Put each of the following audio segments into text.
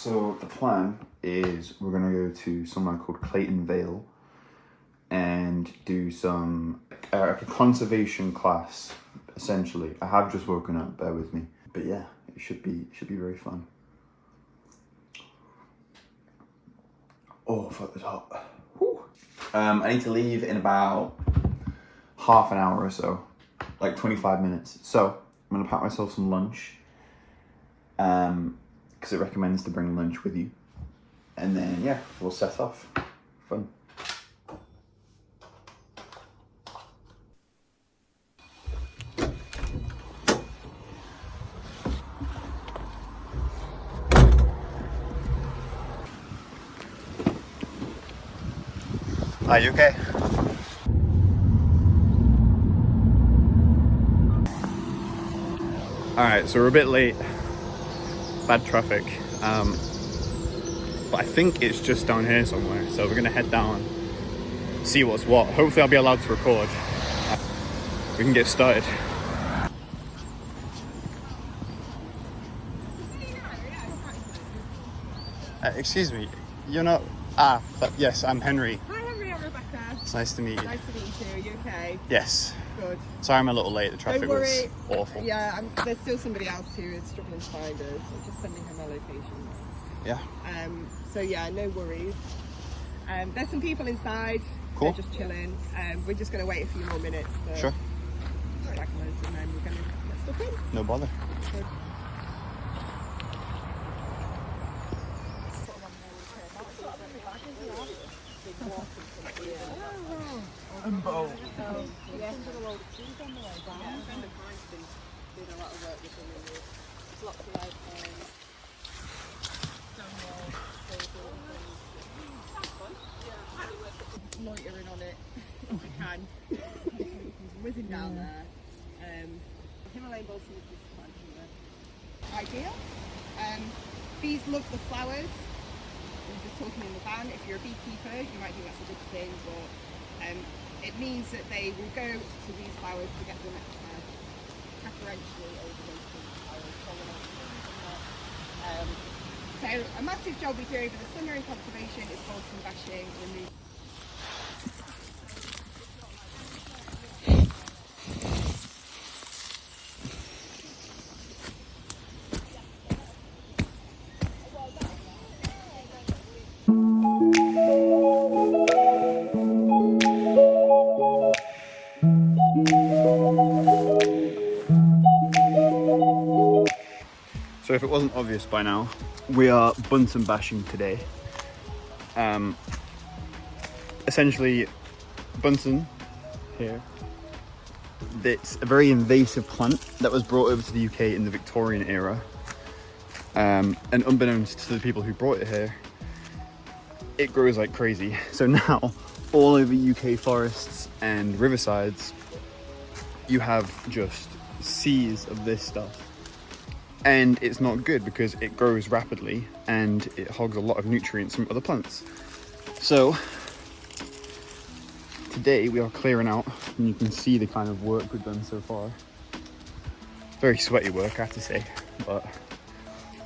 So the plan is we're gonna go to somewhere called Clayton Vale and do some a conservation class. Essentially, I have just woken up. Bear with me, but yeah, it should be very fun. Oh fuck, it's hot. Whew. I need to leave in about half an hour or so, like 25 minutes. So I'm gonna pack myself some lunch. Because it recommends to bring lunch with you. And then, yeah, we'll set off. Fun. Are you okay? Alright, so we're a bit late. Bad traffic, but I think it's just down here somewhere, so we're gonna head down, see what's what. Hopefully I'll be allowed to record. We can get started. Excuse me, you're not... yes, I'm Henry. Hi Henry, I'm Rebecca. It's nice to meet you. Nice to meet you. Are you okay? Yes. Good. Sorry I'm a little late, the traffic Don't worry. was awful. Yeah, there's still somebody else who is struggling to find us. I'm just sending her my location. Yeah. So yeah, no worries. There's some people inside. Cool. They're just chilling. We're just going to wait a few more minutes for Sure. Jackmas, and then we're going to get stuff in. No bother. Good. Loitering on it if we can. Whizzing down there. Himalayan balsam is this plant here. Ideal. Bees love the flowers. We were just talking in the van. If you're a beekeeper, you might think that's a good thing, but it means that they will go to these flowers to get the nectar, preferentially over those flowers. So a massive job we do over the summer in conservation is balsam bashing, removing. So if it wasn't obvious by now, we are bunsen bashing today. Essentially, bunsen here. It's a very invasive plant that was brought over to the UK in the Victorian era. And unbeknownst to the people who brought it here, it grows like crazy. So now, all over UK forests and riversides, you have just seas of this stuff. And it's not good because it grows rapidly and it hogs a lot of nutrients from other plants. So today we are clearing out, and you can see the kind of work we've done so far. Very sweaty work, I have to say, but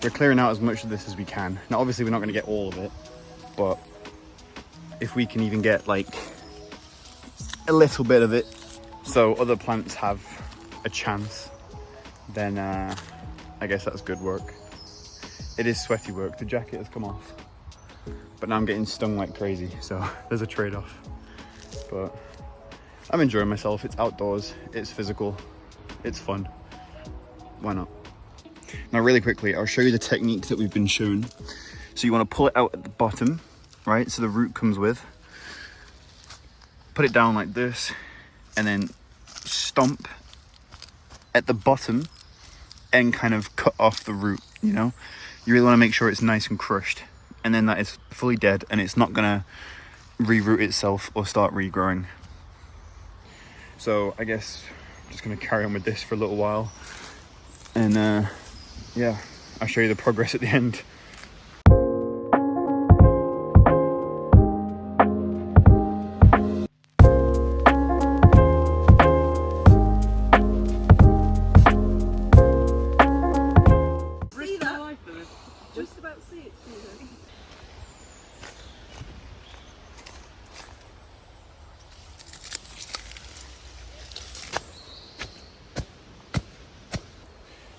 we're clearing out as much of this as we can. Now obviously we're not going to get all of it, but if we can even get like a little bit of it so other plants have a chance, then I guess that's good work. It is sweaty work, the jacket has come off, but now I'm getting stung like crazy, so there's a trade-off. But I'm enjoying myself. It's outdoors, it's physical, it's fun. Why not? Now really quickly, I'll show you the technique that we've been shown. So you want to pull it out at the bottom, right? So the root comes with. Put it down like this, and then stomp at the bottom and kind of cut off the root, you know? You really want to make sure it's nice and crushed, and then that is fully dead and it's not gonna reroot itself or start regrowing. So I guess I'm just gonna carry on with this for a little while, and yeah, I'll show you the progress at the end. see it, Susan.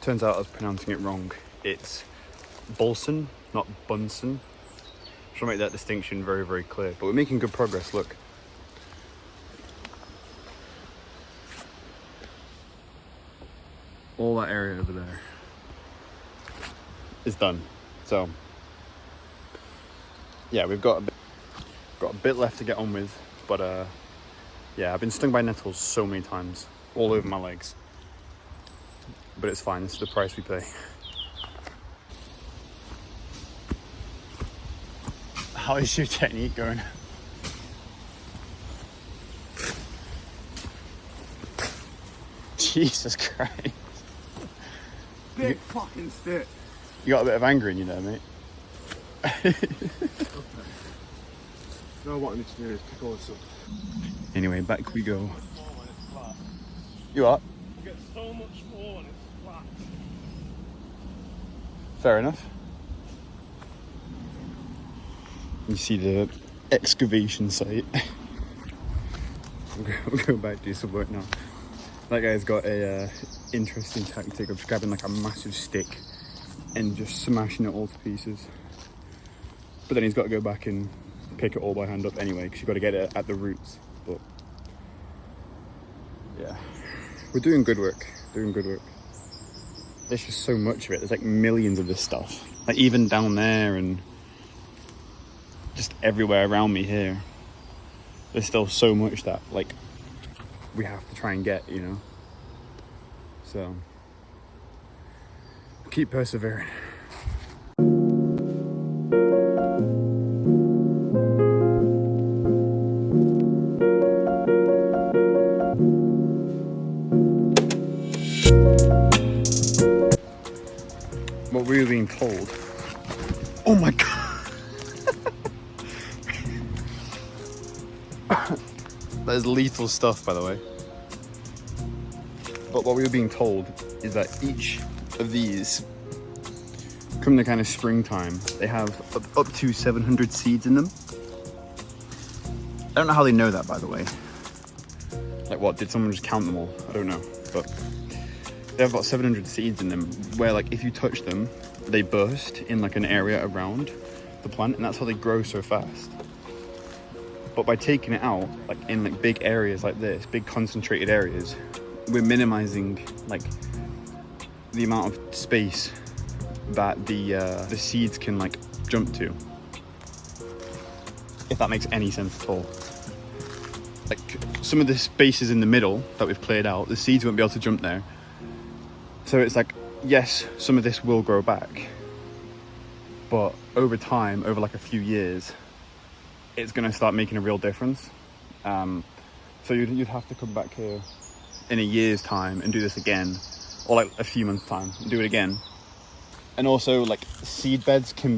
Turns out I was pronouncing it wrong. It's Bolson, not Bunsen. Trying to make that distinction very, very clear. But we're making good progress, look. All that area over there is done. So, yeah, we've got a bit left to get on with. But, yeah, I've been stung by nettles so many times, all over my legs. But it's fine, this is the price we pay. How is your technique going? Jesus Christ. Big fucking stick. You got a bit of anger in you there, mate. No, what I need to do is pick all this up. Anyway, back we go. You up? You get so much more when it's flat. Fair enough. You see the excavation site. We'll go back to do some work now. That guy's got a interesting tactic of just grabbing like a massive stick and just smashing it all to pieces. But then he's got to go back and pick it all by hand up anyway, because you've got to get it at the roots. But yeah, we're doing good work. There's just so much of it. There's like millions of this stuff. Like even down there and just everywhere around me here. There's still so much that like we have to try and get, you know. So keep persevering. What we were being told. Oh my god. That is lethal stuff, by the way. But what we were being told is that each of these, come the kind of springtime, they have up to 700 seeds in them. I don't know how they know that, by the way. Like what, did someone just count them all? I don't know, but they have about 700 seeds in them where like if you touch them, they burst in like an area around the plant, and that's how they grow so fast. But by taking it out, like in like big areas like this, big concentrated areas, we're minimizing like the amount of space that the seeds can like jump to. If that makes any sense at all. Like some of the spaces in the middle that we've cleared out, the seeds won't be able to jump there. So it's like, yes, some of this will grow back, but over time, over like a few years, it's going to start making a real difference. So you'd have to come back here in a year's time and do this again, or like a few months time and do it again. And also like seed beds can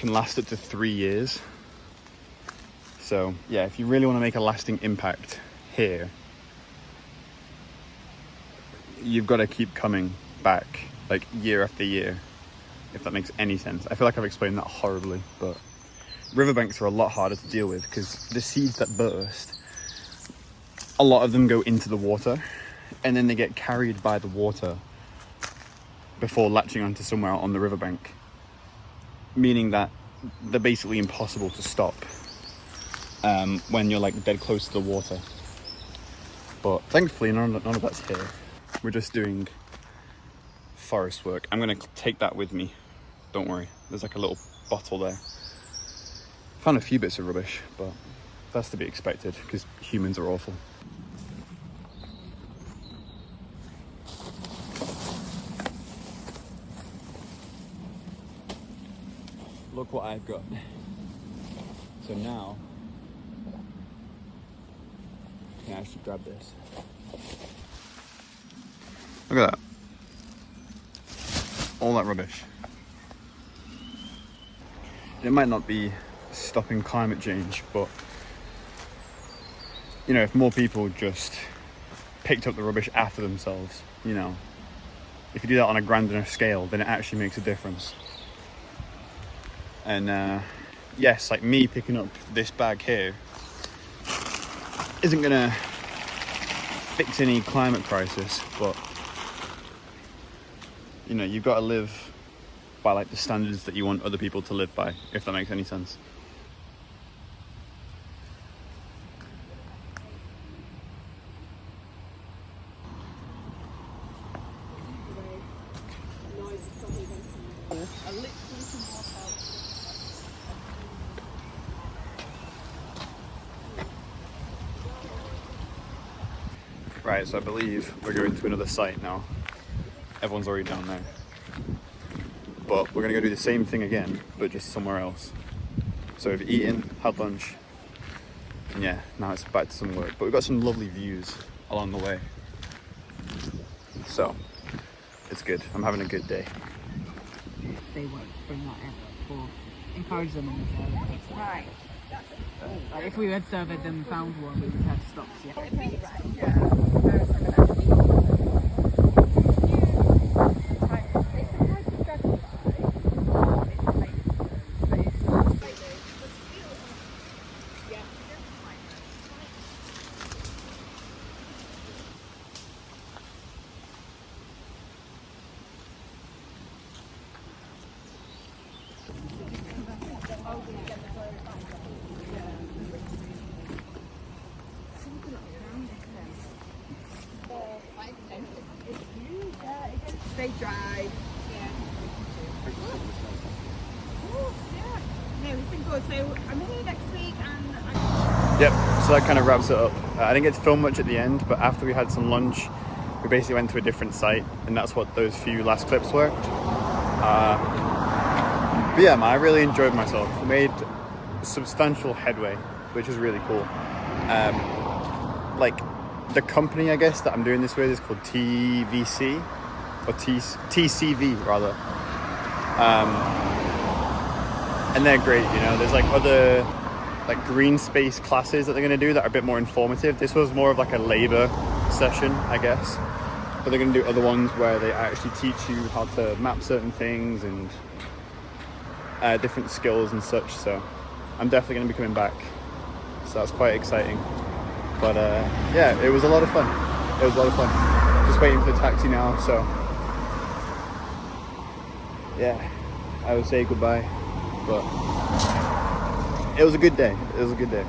last up to 3 years. So yeah, if you really want to make a lasting impact here, you've got to keep coming back like year after year, if that makes any sense. I feel like I've explained that horribly, but riverbanks are a lot harder to deal with because the seeds that burst, a lot of them go into the water and then they get carried by the water before latching onto somewhere on the riverbank, meaning that they're basically impossible to stop when you're like dead close to the water. But thankfully none of that's here. We're just doing forest work. I'm gonna take that with me, don't worry. There's like a little bottle there. Found a few bits of rubbish, but that's to be expected because humans are awful. Look what I've got. So now, I can actually grab this. Look at that. All that rubbish. It might not be stopping climate change, but you know, if more people just picked up the rubbish after themselves, you know, if you do that on a grand enough scale, then it actually makes a difference. And yes, like me picking up this bag here isn't gonna fix any climate crisis, but you know, you've got to live by like the standards that you want other people to live by, if that makes any sense. Right, so I believe we're going to another site now. Everyone's already down there. But we're gonna go do the same thing again, but just somewhere else. So we've eaten, had lunch, and yeah, now it's back to some work. But we've got some lovely views along the way. So, it's good. I'm having a good day. They won't bring that ever, or encourage them in this area. Right. Like if we had surveyed them and found one, we would have to stop. Stay dry. Yeah. Oh, yeah. No, it's been good. So I'm here next week and Yep, so that kind of wraps it up. I didn't get to film much at the end, but after we had some lunch, we basically went to a different site, and that's what those few last clips were. But yeah, man, I really enjoyed myself. We made substantial headway, which was really cool. Like, the company, I guess, that I'm doing this with is called TVC, or TCV rather. And they're great, you know. There's like other like green space classes that they're going to do that are a bit more informative. This was more of like a labor session, I guess. But they're going to do other ones where they actually teach you how to map certain things and different skills and such. So I'm definitely going to be coming back. So that's quite exciting. But yeah, it was a lot of fun. It was a lot of fun. Just waiting for the taxi now, so yeah, I would say goodbye. But it was a good day. It was a good day.